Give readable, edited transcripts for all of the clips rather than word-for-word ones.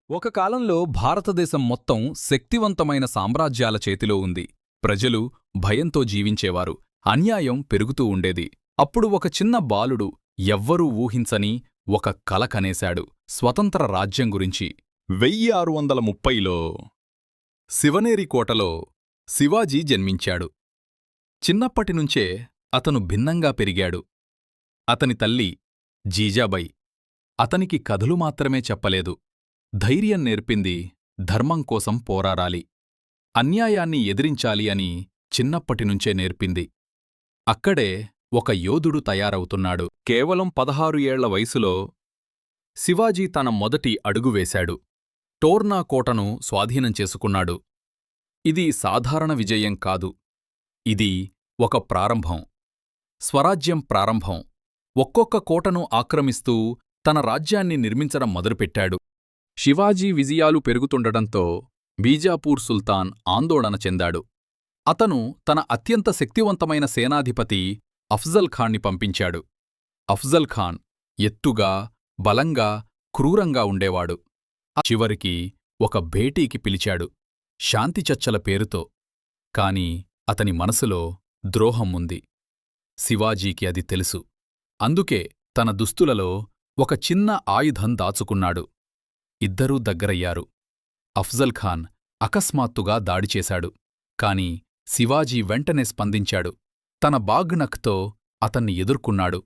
ఒక కాలంలో భారతదేశం మొత్తం శక్తివంతమైన సామ్రాజ్యాల చేతిలో ఉంది. ప్రజలు భయంతో జీవించేవారు. అన్యాయం పెరుగుతూ ఉండేది. అప్పుడు ఒక చిన్న బాలుడు ఎవ్వరూ ఊహించని ఒక కల కనేశాడు. స్వతంత్ర రాజ్యం గురించి. 1630లో శివనేరి కోటలో శివాజీ జన్మించాడు. చిన్నప్పటినుంచే అతను భిన్నంగా పెరిగాడు. అతని తల్లి జీజాబాయి అతనికి కథలు మాత్రమే చెప్పలేదు. ధైర్యం నేర్పింది. ధర్మం కోసం పోరాడాలి, అన్యాయాన్ని ఎదిరించాలి అని చిన్నప్పటినుంచే నేర్పింది. అక్కడే ఒక యోధుడు తయారవుతున్నాడు. కేవలం 16 ఏళ్ల వయసులో శివాజీ తన మొదటి అడుగు వేశాడు. టోర్నా కోటను స్వాధీనం చేసుకున్నాడు. ఇది సాధారణ విజయం కాదు. ఇది ఒక ప్రారంభం. స్వరాజ్యం ప్రారంభం. ఒక్కొక్క కోటను ఆక్రమిస్తూ తన రాజ్యాన్ని నిర్మించడం మొదలుపెట్టాడు. శివాజీ విజయాలు పెరుగుతుండటంతో బీజాపూర్ సుల్తాన్ ఆందోళన చెందాడు. అతను తన అత్యంత శక్తివంతమైన సేనాధిపతి అఫ్జల్ ఖాన్ని పంపించాడు. అఫ్జల్ ఖాన్ ఎత్తుగా, బలంగా, క్రూరంగా ఉండేవాడు. చివరికి ఒక భేటీకి పిలిచాడు, శాంతి చర్చల పేరుతో. కాని అతని మనసులో ద్రోహం ఉంది. శివాజీకి అది తెలుసు. అందుకే తన దుస్తులలో ఒక చిన్న ఆయుధం దాచుకున్నాడు. ఇద్దరూ దగ్గరయ్యారు. అఫ్జల్ ఖాన్ అకస్మాత్తుగా దాడిచేశాడు. కాని శివాజీ వెంటనే స్పందించాడు. తన బాగ్నఖ్తో అతన్ని ఎదుర్కొన్నాడు.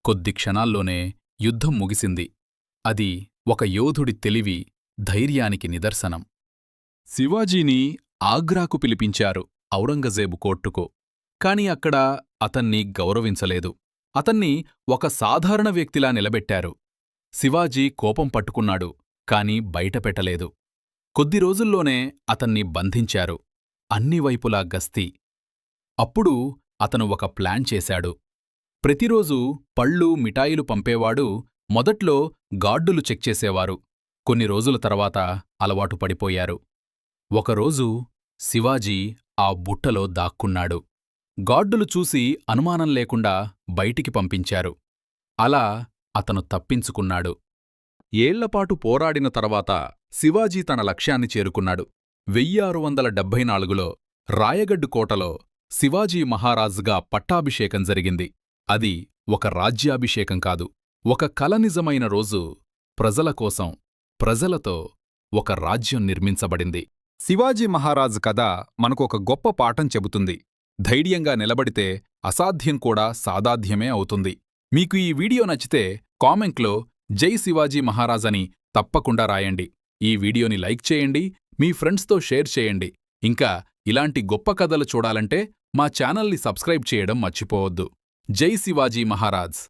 కొద్ది క్షణాల్లోనే యుద్ధం ముగిసింది. అది ఒక యోధుడి తెలివి, ధైర్యానికి నిదర్శనం. శివాజీని ఆగ్రాకు పిలిపించారు, ఔరంగజేబు కోర్టుకు. కాని అక్కడ అతన్ని గౌరవించలేదు. అతన్ని ఒక సాధారణ వ్యక్తిలా నిలబెట్టారు. శివాజీ కోపం పట్టుకున్నాడు, కాని బయటపెట్టలేదు. కొద్ది రోజుల్లోనే అతన్ని బంధించారు. అన్ని వైపులా గస్తీ. అప్పుడు అతను ఒక ప్లాన్ చేశాడు. ప్రతిరోజూ పళ్ళు, మిఠాయిలు పంపేవాడు. మొదట్లో గార్డులు చెక్ చేసేవారు. కొన్ని రోజుల తర్వాత అలవాటు పడిపోయారు. ఒకరోజు శివాజీ ఆ బుట్టలో దాక్కున్నాడు. గార్డులు చూసి అనుమానం లేకుండా బయటికి పంపించారు. అలా అతను తప్పించుకున్నాడు. ఏళ్లపాటు పోరాడిన తర్వాత శివాజీ తన లక్ష్యాన్ని చేరుకున్నాడు. 1674లో రాయగఢ్ కోటలో శివాజీ మహారాజుగా పట్టాభిషేకం జరిగింది. అది ఒక రాజ్యాభిషేకం కాదు, ఒక కల నిజమైన రోజు. ప్రజల కోసం, ప్రజలతో ఒక రాజ్యం నిర్మించబడింది. శివాజీ మహారాజు కథ మనకొక గొప్ప పాఠం చెబుతుంది. ధైర్యంగా నిలబడితే అసాధ్యం కూడా సాదాధ్యమే అవుతుంది. మీకు ఈ వీడియో నచ్చితే కామెంట్లో జై శివాజీ మహారాజ్ అని తప్పకుండా రాయండి. ఈ వీడియోని లైక్ చేయండి, మీ ఫ్రెండ్స్తో షేర్ చేయండి. ఇంకా ఇలాంటి గొప్ప కథలు చూడాలంటే మా ఛానల్ని సబ్స్క్రైబ్ చేయడం మర్చిపోవద్దు. జై శివాజీ మహారాజ్.